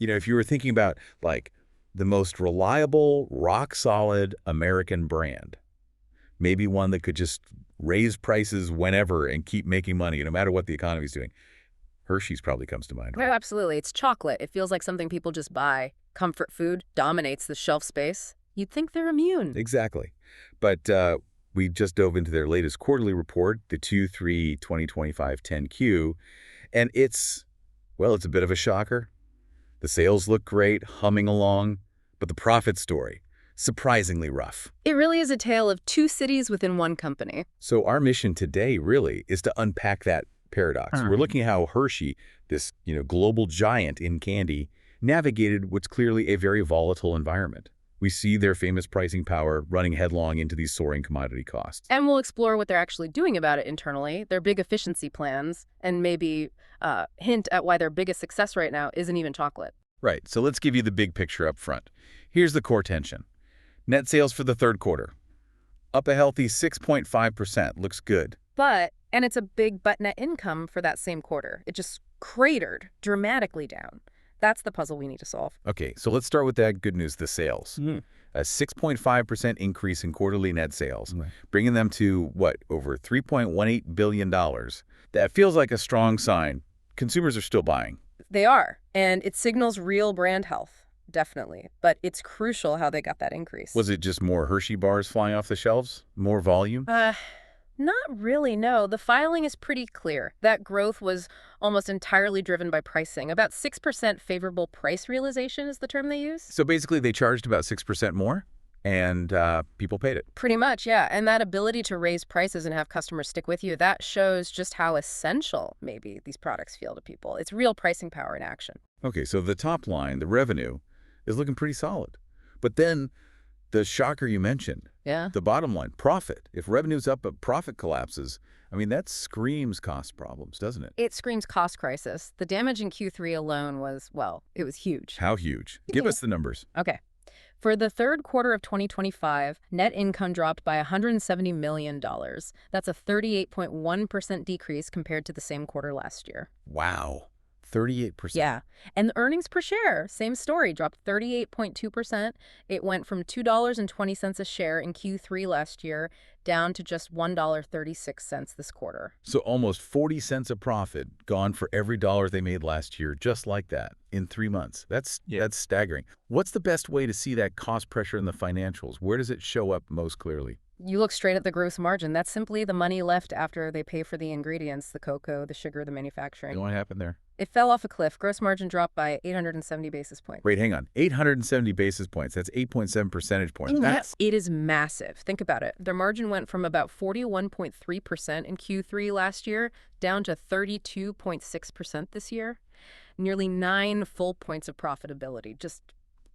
If you were thinking about, like, the most reliable, rock-solid American brand, maybe one that could just raise prices whenever and keep making money, no matter what the economy's doing, Hershey's probably comes to mind, Oh, right? absolutely. It's chocolate. It feels like something people just buy. Comfort food dominates the shelf space. You'd think they're immune. Exactly. But we just dove into their latest quarterly report, the Q3 2025 10Q, and it's a bit of a shocker. The sales look great, humming along, but the profit story, surprisingly rough. It really is a tale of two cities within one company. So our mission today really is to unpack that paradox. We're looking at how Hershey, this global giant in candy, navigated what's clearly a very volatile environment. We see their famous pricing power running headlong into these soaring commodity costs. And we'll explore what they're actually doing about it internally, their big efficiency plans, and maybe hint at why their biggest success right now isn't even chocolate. Right, so let's give you the big picture up front. Here's the core tension. Net sales for the third quarter, up a healthy 6.5%. Looks good. And it's a big but net income for that same quarter. It just cratered dramatically down. That's the puzzle we need to solve. Okay, so let's start with that good news, the sales. A 6.5% increase in quarterly net sales, bringing them to, over $3.18 billion. That feels like a strong sign. Consumers are still buying. They are, and it signals real brand health, definitely. But it's crucial how they got that increase. Was it just more Hershey bars flying off the shelves? More volume? Not really, no. The filing is pretty clear. That growth was almost entirely driven by pricing. About 6% favorable price realization is the term they use. So basically they charged about 6% more, and people paid it. Pretty much, yeah. And that ability to raise prices and have customers stick with you, that shows just how essential maybe these products feel to people. It's real pricing power in action. Okay, so the top line, the revenue, is looking pretty solid. But then the shocker you mentioned, the bottom line, profit. If revenue's up but profit collapses, that screams cost problems, doesn't it? It screams cost crisis. The damage in Q3 alone was, it was huge. How huge? Give us the numbers. Okay. For the third quarter of 2025, net income dropped by $170 million. That's a 38.1% decrease compared to the same quarter last year. Wow. 38%. Yeah. And the earnings per share, same story, dropped 38.2%. It went from $2.20 a share in Q3 last year down to just $1.36 this quarter. So almost 40 cents of profit gone for every dollar they made last year, just like that, in 3 months. That's staggering. What's the best way to see that cost pressure in the financials? Where does it show up most clearly? You look straight at the gross margin. That's simply the money left after they pay for the ingredients, the cocoa, the sugar, the manufacturing. And what happened there? It fell off a cliff. Gross margin dropped by 870 basis points. Wait, hang on. 870 basis points. That's 8.7 percentage points. It is massive. Think about it. Their margin went from about 41.3% in Q3 last year down to 32.6% this year. Nearly 9 full points of profitability just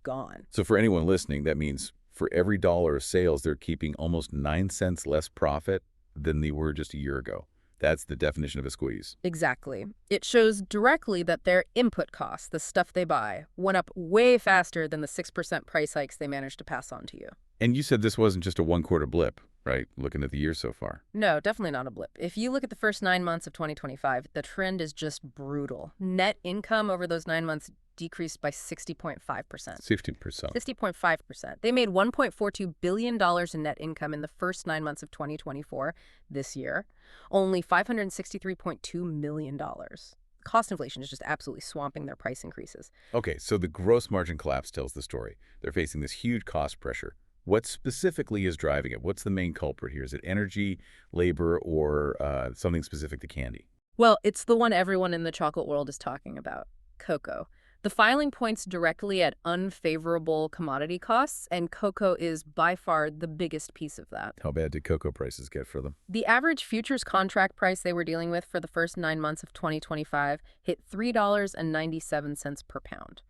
gone. So for anyone listening, that means for every dollar of sales, they're keeping almost 9 cents less profit than they were just a year ago. That's the definition of a squeeze. Exactly. It shows directly that their input costs, the stuff they buy, went up way faster than the 6% price hikes they managed to pass on to you. And you said this wasn't just a one-quarter blip, right? Looking at the year so far. No, definitely not a blip. If you look at the first 9 months of 2025, the trend is just brutal. Net income over those 9 months decreased by 60.5%. 60%. 60.5%. They made $1.42 billion in net income in the first 9 months of 2024 this year. Only $563.2 million. Cost inflation is just absolutely swamping their price increases. Okay, so the gross margin collapse tells the story. They're facing this huge cost pressure. What specifically is driving it? What's the main culprit here? Is it energy, labor, or something specific to candy? Well, it's the one everyone in the chocolate world is talking about, cocoa. The filing points directly at unfavorable commodity costs, and cocoa is by far the biggest piece of that. How bad did cocoa prices get for them? The average futures contract price they were dealing with for the first 9 months of 2025 hit $3.97 per pound.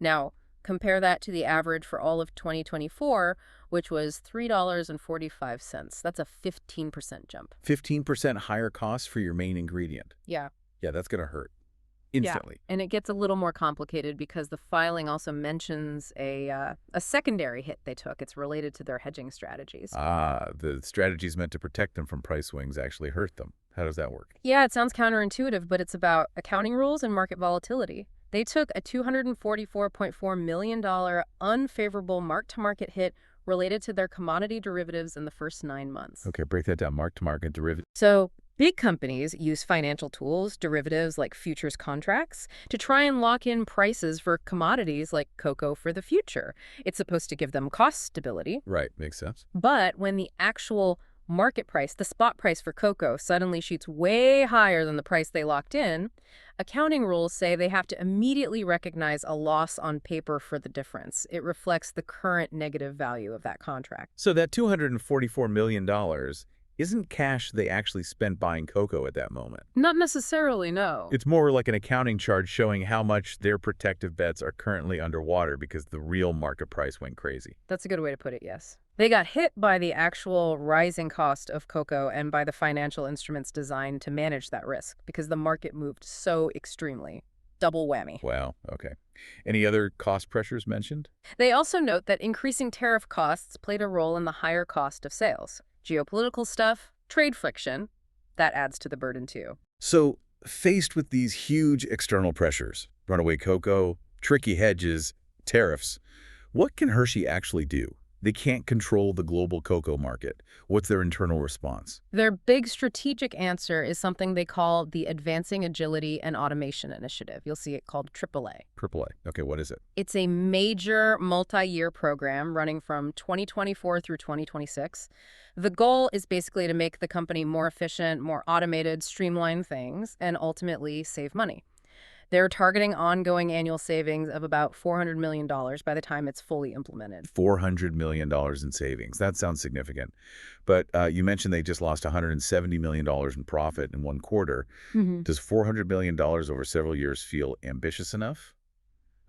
Now, compare that to the average for all of 2024, which was $3.45. That's a 15% jump. 15% higher cost for your main ingredient. Yeah. Yeah, that's going to hurt. Instantly. Yeah, and it gets a little more complicated because the filing also mentions a secondary hit they took. It's related to their hedging strategies. The strategies meant to protect them from price swings actually hurt them. How does that work? Yeah, it sounds counterintuitive, but it's about accounting rules and market volatility. They took a $244.4 million unfavorable mark-to-market hit related to their commodity derivatives in the first 9 months. Okay, break that down. Mark-to-market derivative. So big companies use financial tools, derivatives like futures contracts, to try and lock in prices for commodities like cocoa for the future. It's supposed to give them cost stability. Right, makes sense. But when the actual market price, the spot price for cocoa, suddenly shoots way higher than the price they locked in, accounting rules say they have to immediately recognize a loss on paper for the difference. It reflects the current negative value of that contract. So that $244 million isn't cash they actually spent buying cocoa at that moment. Not necessarily, no. It's more like an accounting charge showing how much their protective bets are currently underwater because the real market price went crazy. That's a good way to put it, yes. They got hit by the actual rising cost of cocoa and by the financial instruments designed to manage that risk because the market moved so extremely. Double whammy. Wow, okay. Any other cost pressures mentioned? They also note that increasing tariff costs played a role in the higher cost of sales. Geopolitical stuff, trade friction, that adds to the burden too. So, faced with these huge external pressures, runaway cocoa, tricky hedges, tariffs, what can Hershey actually do? They can't control the global cocoa market. What's their internal response? Their big strategic answer is something they call the Advancing Agility and Automation Initiative. You'll see it called AAA. AAA. Okay, what is it? It's a major multi-year program running from 2024 through 2026. The goal is basically to make the company more efficient, more automated, streamline things, and ultimately save money. They're targeting ongoing annual savings of about $400 million by the time it's fully implemented. $400 million in savings. That sounds significant. But you mentioned they just lost $170 million in profit in one quarter. Does $400 million over several years feel ambitious enough?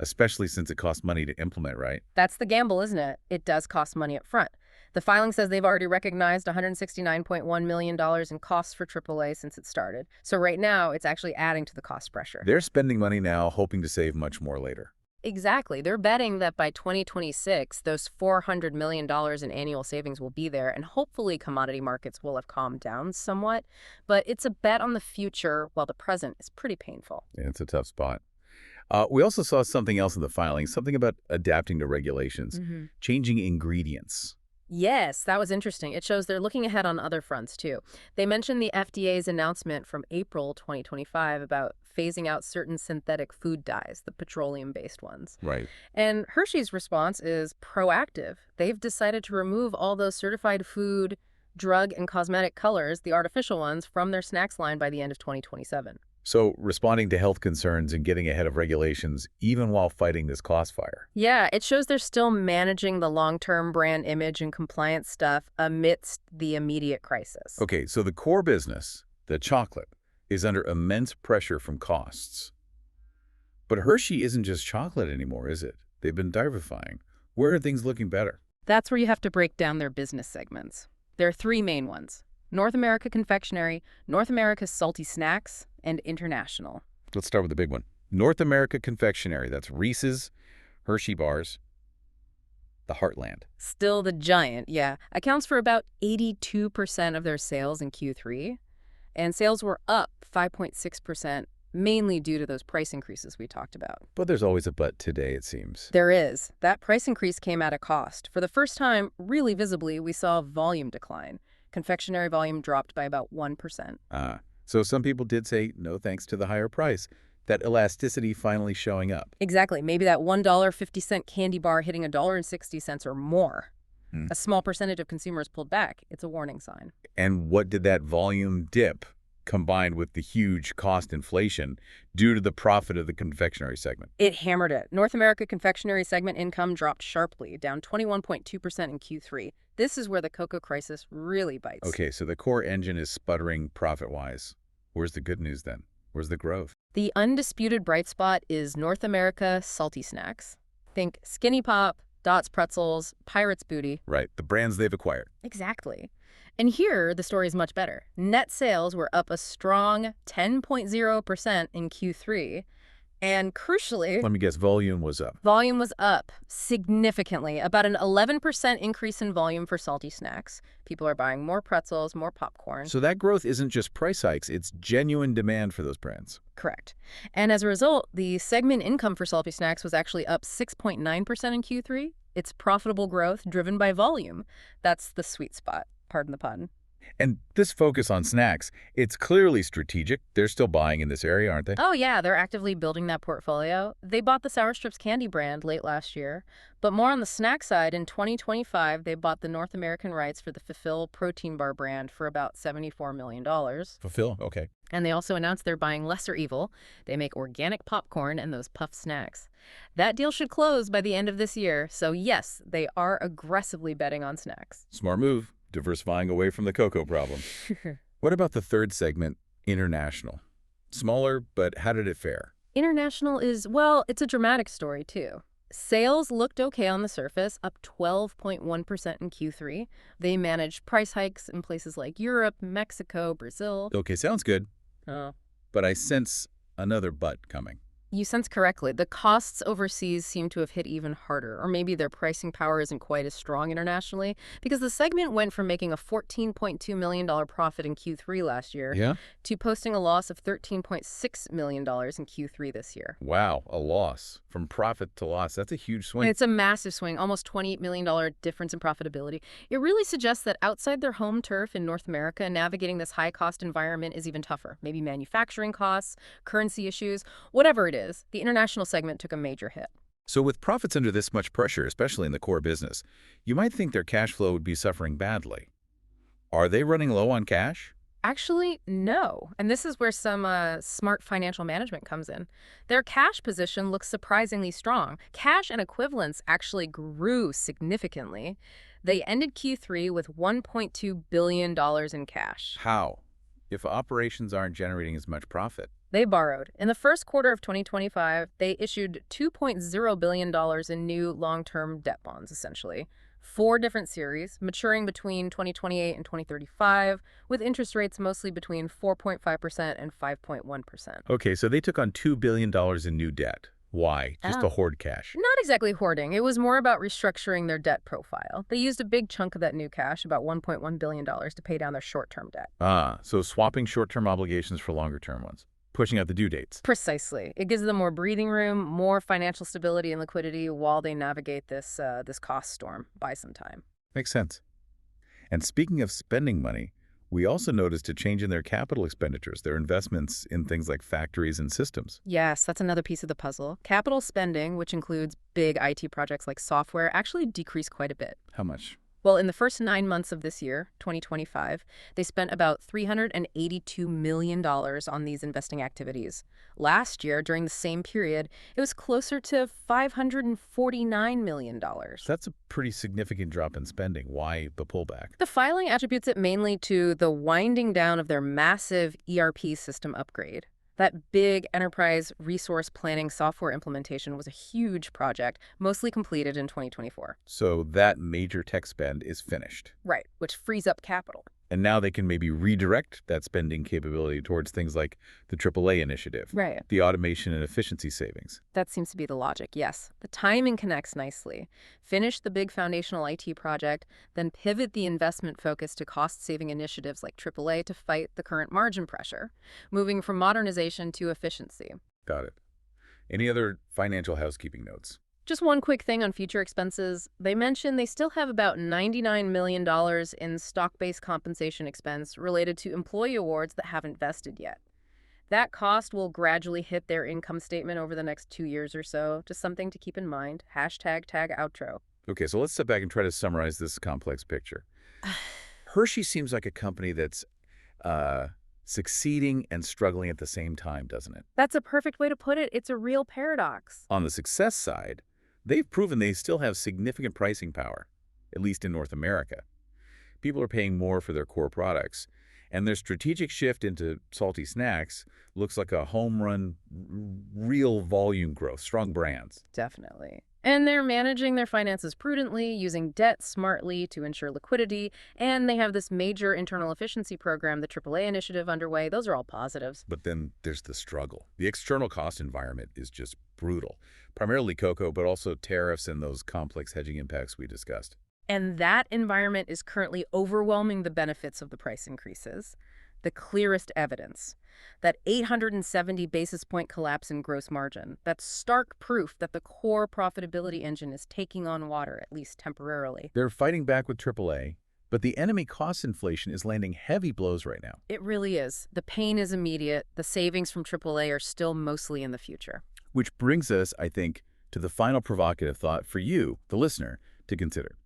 Especially since it costs money to implement, right? That's the gamble, isn't it? It does cost money up front. The filing says they've already recognized $169.1 million in costs for AAA since it started. So right now, it's actually adding to the cost pressure. They're spending money now, hoping to save much more later. Exactly. They're betting that by 2026, those $400 million in annual savings will be there, and hopefully commodity markets will have calmed down somewhat. But it's a bet on the future, while the present is pretty painful. Yeah, it's a tough spot. We also saw something else in the filing, something about adapting to regulations, changing ingredients. Yes, that was interesting. It shows they're looking ahead on other fronts, too. They mentioned the FDA's announcement from April 2025 about phasing out certain synthetic food dyes, the petroleum-based ones. Right. And Hershey's response is proactive. They've decided to remove all those certified food, drug, and cosmetic colors, the artificial ones, from their snacks line by the end of 2027. So responding to health concerns and getting ahead of regulations, even while fighting this cost fire. Yeah, it shows they're still managing the long-term brand image and compliance stuff amidst the immediate crisis. Okay, so the core business, the chocolate, is under immense pressure from costs. But Hershey isn't just chocolate anymore, is it? They've been diversifying. Where are things looking better? That's where you have to break down their business segments. There are three main ones: North America Confectionery, North America Salty Snacks, and International. Let's start with the big one. North America Confectionery. That's Reese's, Hershey bars, the Heartland. Still the giant, yeah. Accounts for about 82% of their sales in Q3. And sales were up 5.6%, mainly due to those price increases we talked about. But there's always a but today, it seems. There is. That price increase came at a cost. For the first time, really visibly, we saw volume decline. Confectionery volume dropped by about 1%. So some people did say no thanks to the higher price. That elasticity finally showing up. Exactly. Maybe that $1.50 candy bar hitting $1.60 or more. A small percentage of consumers pulled back. It's a warning sign. And what did that volume dip, combined with the huge cost inflation, do to the profit of the confectionery segment? It hammered it. North America Confectionery segment income dropped sharply, down 21.2% in Q3. This is where the cocoa crisis really bites. Okay, so the core engine is sputtering profit-wise. Where's the good news then? Where's the growth? The undisputed bright spot is North America Salty Snacks. Think Skinny Pop, Dots Pretzels, Pirate's Booty. Right, the brands they've acquired. Exactly. And here, the story is much better. Net sales were up a strong 10.0% in Q3. And crucially, Let me guess, volume was up. volume was up significantly, about an 11% increase in volume for salty snacks. People are buying more pretzels, more popcorn. So that growth isn't just price hikes, it's genuine demand for those brands. Correct. And as a result, the segment income for salty snacks was actually up 6.9% in Q3. It's profitable growth driven by volume. That's the sweet spot, pardon the pun. And this focus on snacks, it's clearly strategic. They're still buying in this area, aren't they? Oh, yeah, they're actively building that portfolio. They bought the Sour Strips candy brand late last year. But more on the snack side, in 2025, they bought the North American rights for the Fulfill protein bar brand for about $74 million. Fulfill, okay. And they also announced they're buying Lesser Evil. They make organic popcorn and those puff snacks. That deal should close by the end of this year. So yes, they are aggressively betting on snacks. Smart move, diversifying away from the cocoa problem. What about the third segment, international? Smaller, but how did it fare? International is, well, it's a dramatic story too. Sales looked okay on the surface, up 12.1% in Q3. They managed price hikes in places like Europe, Mexico, Brazil. Okay, sounds good, Oh. but I sense another but coming. You sense correctly. The costs overseas seem to have hit even harder, or maybe their pricing power isn't quite as strong internationally, because the segment went from making a $14.2 million profit in Q3 last year Yeah? to posting a loss of $13.6 million in Q3 this year. Wow, a loss. From profit to loss. That's a huge swing. It's a massive swing, almost $28 million difference in profitability. It really suggests that outside their home turf in North America, navigating this high-cost environment is even tougher. Maybe manufacturing costs, currency issues, whatever it is. The international segment took a major hit. So with profits under this much pressure, especially in the core business, you might think their cash flow would be suffering badly. Are they running low on cash? Actually, no. And this is where some smart financial management comes in. Their cash position looks surprisingly strong. Cash and equivalents actually grew significantly. They ended Q3 with $1.2 billion in cash. How? If operations aren't generating as much profit. They borrowed. In the first quarter of 2025, they issued $2.0 billion in new long-term debt bonds, essentially. 4 different series, maturing between 2028 and 2035, with interest rates mostly between 4.5% and 5.1%. Okay, so they took on $2 billion in new debt. Why? Just to hoard cash. Not exactly hoarding. It was more about restructuring their debt profile. They used a big chunk of that new cash, about $1.1 billion, to pay down their short-term debt. Ah, so swapping short-term obligations for longer-term ones. Pushing out the due dates. Precisely. It gives them more breathing room, more financial stability and liquidity while they navigate this cost storm. Buy some time. Makes sense. And speaking of spending money, we also noticed a change in their capital expenditures, their investments in things like factories and systems. Yes, that's another piece of the puzzle. Capital spending, which includes big IT projects like software, actually decreased quite a bit. How much? Well, in the first 9 months of this year, 2025, they spent about $382 million on these investing activities. Last year, during the same period, it was closer to $549 million. That's a pretty significant drop in spending. Why the pullback? The filing attributes it mainly to the winding down of their massive ERP system upgrade. That big enterprise resource planning software implementation was a huge project, mostly completed in 2024. So that major tech spend is finished. Right, which frees up capital. And now they can maybe redirect that spending capability towards things like the AAA initiative. Right. The automation and efficiency savings. That seems to be the logic, yes. The timing connects nicely. Finish the big foundational IT project, then pivot the investment focus to cost-saving initiatives like AAA to fight the current margin pressure, moving from modernization to efficiency. Got it. Any other financial housekeeping notes? Just one quick thing on future expenses. They mentioned they still have about $99 million in stock-based compensation expense related to employee awards that haven't vested yet. That cost will gradually hit their income statement over the next 2 years or so. Just something to keep in mind. #tag outro. Okay, so let's step back and try to summarize this complex picture. Hershey seems like a company that's succeeding and struggling at the same time, doesn't it? That's a perfect way to put it. It's a real paradox. On the success side, they've proven they still have significant pricing power, at least in North America. People are paying more for their core products, and their strategic shift into salty snacks looks like a home run, real volume growth, strong brands. Definitely. And they're managing their finances prudently, using debt smartly to ensure liquidity, and they have this major internal efficiency program, the AAA initiative, underway. Those are all positives. But then there's the struggle. The external cost environment is just brutal, primarily cocoa, but also tariffs and those complex hedging impacts we discussed. And that environment is currently overwhelming the benefits of the price increases. the clearest evidence. That 870 basis point collapse in gross margin, that's stark proof that the core profitability engine is taking on water, at least temporarily. They're fighting back with AAA, but the enemy cost inflation is landing heavy blows right now. It really is. The pain is immediate. The savings from AAA are still mostly in the future. Which brings us, I think, to the final provocative thought for you, the listener, to consider.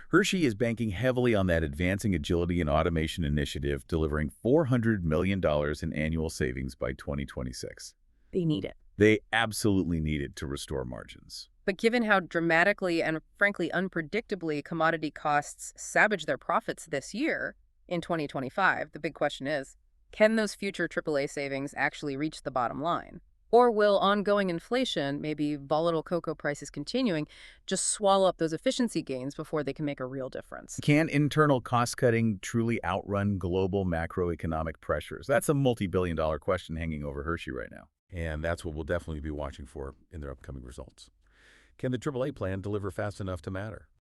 Hershey is banking heavily on that advancing agility and automation initiative, delivering $400 million in annual savings by 2026. They need it. They absolutely need it to restore margins. But given how dramatically and frankly unpredictably commodity costs savage their profits this year, in 2025, the big question is, can those future AAA savings actually reach the bottom line? Or will ongoing inflation, maybe volatile cocoa prices continuing, just swallow up those efficiency gains before they can make a real difference? Can internal cost-cutting truly outrun global macroeconomic pressures? That's a multi-billion-dollar question hanging over Hershey right now. And that's what we'll definitely be watching for in their upcoming results. Can the AAA plan deliver fast enough to matter?